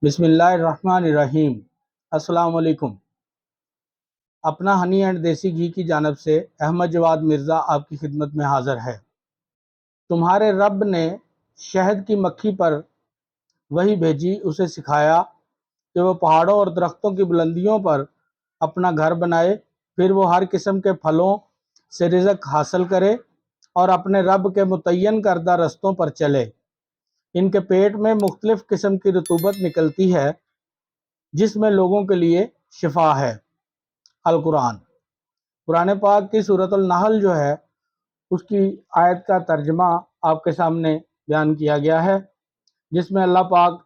بسم اللہ الرحمن الرحیم۔ السلام علیکم۔ اپنا ہنی اینڈ دیسی گھی کی جانب سے احمد جواد مرزا آپ کی خدمت میں حاضر ہے۔ تمہارے رب نے شہد کی مکھی پر وحی بھیجی، اسے سکھایا کہ وہ پہاڑوں اور درختوں کی بلندیوں پر اپنا گھر بنائے، پھر وہ ہر قسم کے پھلوں سے رزق حاصل کرے اور اپنے رب کے متعین کردہ رستوں پر چلے۔ ان کے پیٹ میں مختلف قسم کی رطوبت نکلتی ہے جس میں لوگوں کے لیے شفا ہے۔ القرآن، قرآن پاک کی سورۃ النحل جو ہے اس کی آیت کا ترجمہ آپ کے سامنے بیان کیا گیا ہے، جس میں اللہ پاک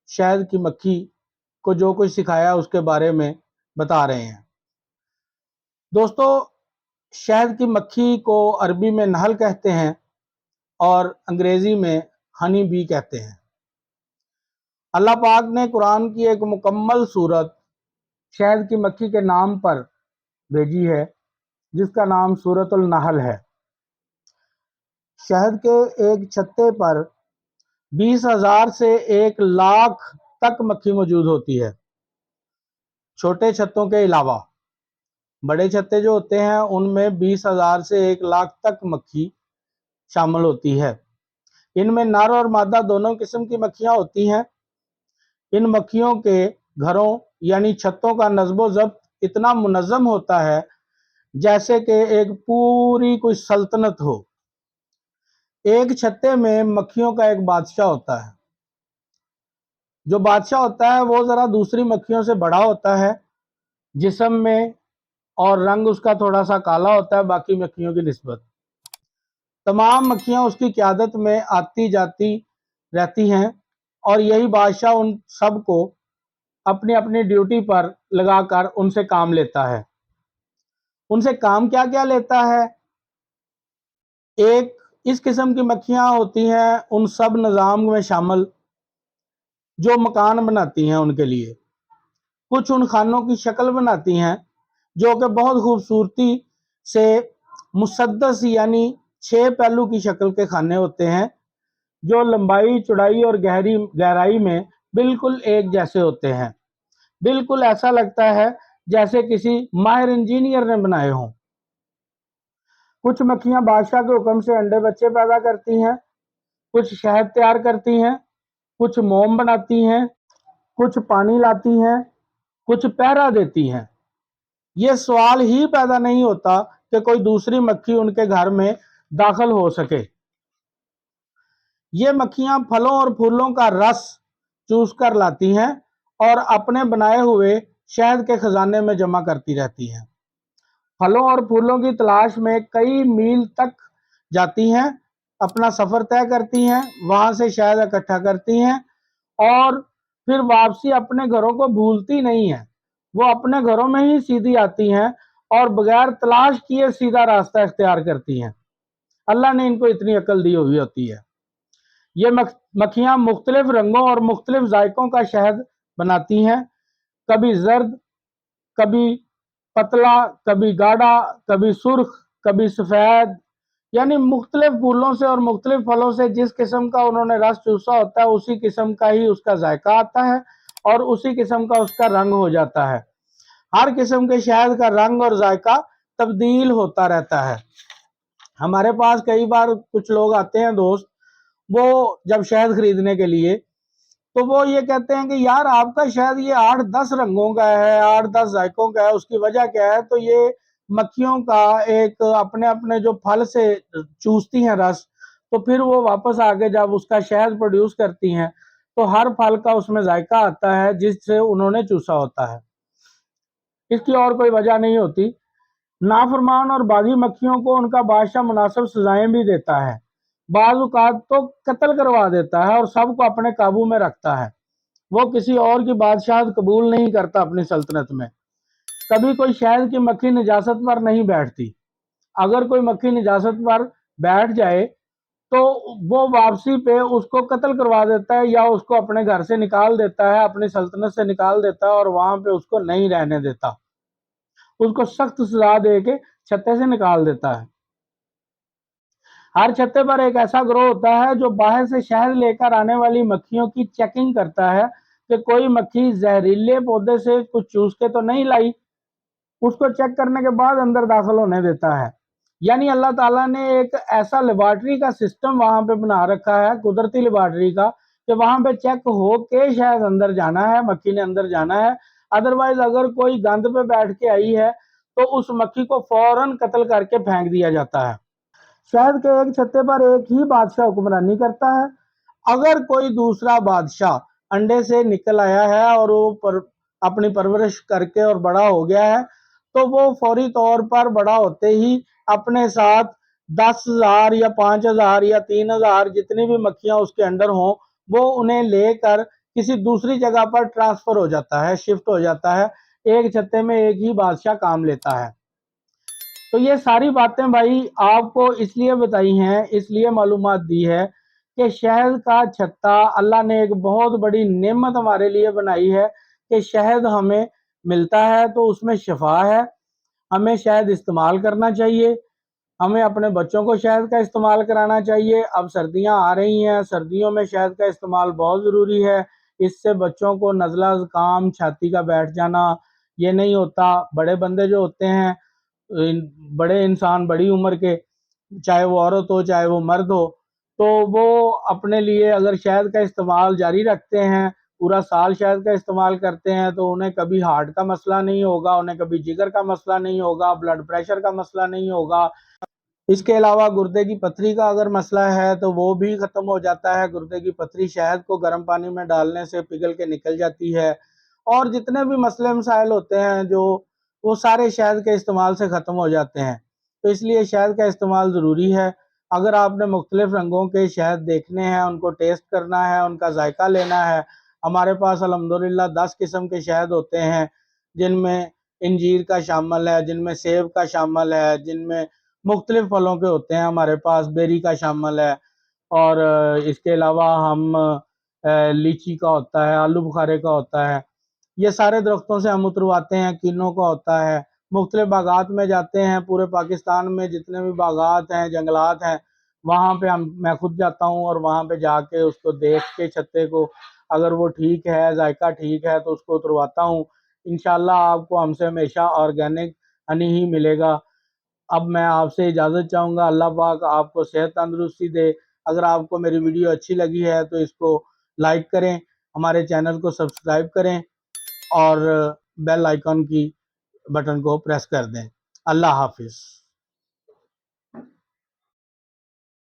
شہد کی مکھی کو جو کچھ سکھایا اس کے بارے میں بتا رہے ہیں۔ دوستو، شہد کی مکھی کو عربی میں نحل کہتے ہیں اور انگریزی میں ہنی بی کہتے ہیں۔ اللہ پاک نے قرآن کی ایک مکمل سورت شہد کی مکھی کے نام پر بھیجی ہے جس کا نام سورۃ النحل ہے۔ شہد کے ایک چھتے پر 20,000 سے 1,00,000 تک مکھی موجود ہوتی ہے، چھوٹے چھتوں کے علاوہ۔ بڑے چھتے جو ہوتے ہیں ان میں 20,000 سے 1,00,000 تک مکھی شامل ہوتی ہے۔ ان میں نر اور مادہ دونوں قسم کی مکھیاں ہوتی ہیں۔ ان مکھیوں کے گھروں یعنی چھتوں کا نصب و ضبط اتنا منظم ہوتا ہے جیسے کہ ایک پوری کوئی سلطنت ہو۔ ایک چھتے میں مکھیوں کا ایک بادشاہ ہوتا ہے۔ جو بادشاہ ہوتا ہے وہ ذرا دوسری مکھیوں سے بڑا ہوتا ہے، جسم میں اور رنگ اس کا تھوڑا سا کالا ہوتا ہے باقی مکھیوں کی نسبت۔ تمام مکھیاں اس کی قیادت میں آتی جاتی رہتی ہیں اور یہی بادشاہ ان سب کو اپنی اپنی ڈیوٹی پر لگا کر ان سے کام لیتا ہے۔ ان سے کام کیا کیا لیتا ہے؟ ایک اس قسم کی مکھیاں ہوتی ہیں ان سب نظام میں شامل جو مکان بناتی ہیں ان کے لیے۔ کچھ ان خانوں کی شکل بناتی ہیں جو کہ بہت خوبصورتی سے مسدس یعنی 6 پہلو کی شکل کے خانے ہوتے ہیں جو لمبائی، چوڑائی اور گہرائی میں بالکل ایک جیسے ہوتے ہیں۔ بالکل ایسا لگتا ہے جیسے کسی ماہر انجینئر نے بنائے ہوں۔ کچھ مکھیاں بادشاہ کے حکم سے انڈے بچے پیدا کرتی ہیں، کچھ شہد تیار کرتی ہیں، کچھ موم بناتی ہیں، کچھ پانی لاتی ہیں، کچھ پہرا دیتی ہیں۔ یہ سوال ہی پیدا نہیں ہوتا کہ کوئی دوسری مکھی ان کے گھر میں داخل ہو سکے۔ یہ مکھیاں پھلوں اور پھولوں کا رس چوس کر لاتی ہیں اور اپنے بنائے ہوئے شہد کے خزانے میں جمع کرتی رہتی ہیں۔ پھلوں اور پھولوں کی تلاش میں کئی میل تک جاتی ہیں، اپنا سفر طے کرتی ہیں، وہاں سے شہد اکٹھا کرتی ہیں اور پھر واپسی اپنے گھروں کو بھولتی نہیں ہیں۔ وہ اپنے گھروں میں ہی سیدھی آتی ہیں اور بغیر تلاش کیے سیدھا راستہ اختیار کرتی ہیں۔ اللہ نے ان کو اتنی عقل دی ہوئی ہوتی ہے۔ یہ مکھیاں مختلف رنگوں اور مختلف ذائقوں کا شہد بناتی ہیں، کبھی زرد، کبھی پتلا، کبھی گاڑھا، کبھی سرخ، کبھی سفید، یعنی مختلف پھولوں سے اور مختلف پھلوں سے جس قسم کا انہوں نے رس چوسا ہوتا ہے اسی قسم کا ہی اس کا ذائقہ آتا ہے اور اسی قسم کا اس کا رنگ ہو جاتا ہے۔ ہر قسم کے شہد کا رنگ اور ذائقہ تبدیل ہوتا رہتا ہے۔ ہمارے پاس کئی بار کچھ لوگ آتے ہیں دوست، وہ جب شہد خریدنے کے لیے تو وہ یہ کہتے ہیں کہ یار آپ کا شہد یہ 8-10 رنگوں کا ہے، 8-10 ذائقوں کا ہے، اس کی وجہ کیا ہے؟ تو یہ مکھیوں کا ایک اپنے اپنے جو پھل سے چوستی ہیں رس، تو پھر وہ واپس آگے جب اس کا شہد پروڈیوس کرتی ہیں تو ہر پھل کا اس میں ذائقہ آتا ہے جس سے انہوں نے چوسا ہوتا ہے۔ اس کی اور کوئی وجہ نہیں ہوتی۔ نافرمان اور باغی مکھیوں کو ان کا بادشاہ مناسب سزائیں بھی دیتا ہے، بعض اوقات تو قتل کروا دیتا ہے اور سب کو اپنے قابو میں رکھتا ہے۔ وہ کسی اور کی بادشاہت قبول نہیں کرتا اپنی سلطنت میں۔ کبھی کوئی شہد کی مکھی نجاست پر نہیں بیٹھتی۔ اگر کوئی مکھی نجاست پر بیٹھ جائے تو وہ واپسی پہ اس کو قتل کروا دیتا ہے یا اس کو اپنے گھر سے نکال دیتا ہے، اپنی سلطنت سے نکال دیتا ہے اور وہاں پہ اس کو نہیں رہنے دیتا، اس کو سخت سزا دے کے چھتے سے نکال دیتا ہے۔ ہر چھتے پر ایک ایسا گروہ ہوتا ہے جو باہر سے شہد لے کر آنے والی مکھیوں کی چیکنگ کرتا ہے کہ کوئی مکھی زہریلے پودے سے کچھ چوس کے تو نہیں لائی، اس کو چیک کرنے کے بعد اندر داخل ہونے دیتا ہے۔ یعنی اللہ تعالیٰ نے ایک ایسا لیبارٹری کا سسٹم وہاں پہ بنا رکھا ہے، قدرتی لیبارٹری کا، کہ وہاں پہ چیک ہو کے شاید اندر جانا ہے، مکھی نے اندر جانا ہے۔ ادروائز اگر کوئی گند پہ بیٹھ کے آئی ہے تو اس مکھی کو فوراً قتل کر کے پھینک دیا جاتا ہے۔ شہد کے ایک چھتے پر ایک ہی بادشاہ حکمرانی کرتا ہے۔ اگر کوئی دوسرا بادشاہ انڈے سے نکل آیا ہے اور وہ اپنی پرورش کر کے اور بڑا ہو گیا ہے تو وہ فوری طور پر بڑا ہوتے ہی اپنے ساتھ 10,000 یا 5,000 یا 3,000 جتنی بھی مکھیاں اس کے اندر ہوں وہ انہیں لے کر کسی دوسری جگہ پر ٹرانسفر ہو جاتا ہے، شفٹ ہو جاتا ہے۔ ایک چھتے میں ایک ہی بادشاہ کام لیتا ہے۔ تو یہ ساری باتیں بھائی آپ کو اس لیے بتائی ہیں، اس لیے معلومات دی ہے کہ شہد کا چھتا اللہ نے ایک بہت بڑی نعمت ہمارے لیے بنائی ہے کہ شہد ہمیں ملتا ہے تو اس میں شفا ہے۔ ہمیں شہد استعمال کرنا چاہیے، ہمیں اپنے بچوں کو شہد کا استعمال کرانا چاہیے۔ اب سردیاں آ رہی ہیں، سردیوں میں شہد کا استعمال بہت ضروری ہے۔ اس سے بچوں کو نزلہ زکام، چھاتی کا بیٹھ جانا یہ نہیں ہوتا۔ بڑے بندے جو ہوتے ہیں، بڑے انسان بڑی عمر کے، چاہے وہ عورت ہو چاہے وہ مرد ہو، تو وہ اپنے لیے اگر شہد کا استعمال جاری رکھتے ہیں، پورا سال شہد کا استعمال کرتے ہیں، تو انہیں کبھی ہارٹ کا مسئلہ نہیں ہوگا، انہیں کبھی جگر کا مسئلہ نہیں ہوگا، بلڈ پریشر کا مسئلہ نہیں ہوگا۔ اس کے علاوہ گردے کی پتھری کا اگر مسئلہ ہے تو وہ بھی ختم ہو جاتا ہے۔ گردے کی پتھری شہد کو گرم پانی میں ڈالنے سے پگھل کے نکل جاتی ہے۔ اور جتنے بھی مسئلے مسائل ہوتے ہیں جو وہ سارے شہد کے استعمال سے ختم ہو جاتے ہیں۔ تو اس لیے شہد کا استعمال ضروری ہے۔ اگر آپ نے مختلف رنگوں کے شہد دیکھنے ہیں، ان کو ٹیسٹ کرنا ہے، ان کا ذائقہ لینا ہے، ہمارے پاس الحمدللہ 10 قسم کے شہد ہوتے ہیں، جن میں انجیر کا شامل ہے، جن میں سیب کا شامل ہے، جن میں مختلف پھلوں کے ہوتے ہیں، ہمارے پاس بیری کا شامل ہے، اور اس کے علاوہ ہم لیچی کا ہوتا ہے، آلو بخارے کا ہوتا ہے۔ یہ سارے درختوں سے ہم اترواتے ہیں، کینوں کا ہوتا ہے۔ مختلف باغات میں جاتے ہیں، پورے پاکستان میں جتنے بھی باغات ہیں، جنگلات ہیں، وہاں پہ میں خود جاتا ہوں اور وہاں پہ جا کے اس کو دیکھ کے چھتے کو، اگر وہ ٹھیک ہے، ذائقہ ٹھیک ہے تو اس کو اترواتا ہوں۔ انشاءاللہ آپ کو ہم سے ہمیشہ آرگینک ہنی ہی ملے گا۔ اب میں آپ سے اجازت چاہوں گا۔ اللہ پاک آپ کو صحت تندرستی دے۔ اگر آپ کو میری ویڈیو اچھی لگی ہے تو اس کو لائک کریں، ہمارے چینل کو سبسکرائب کریں اور بیل آئیکن کی بٹن کو پریس کر دیں۔ اللہ حافظ۔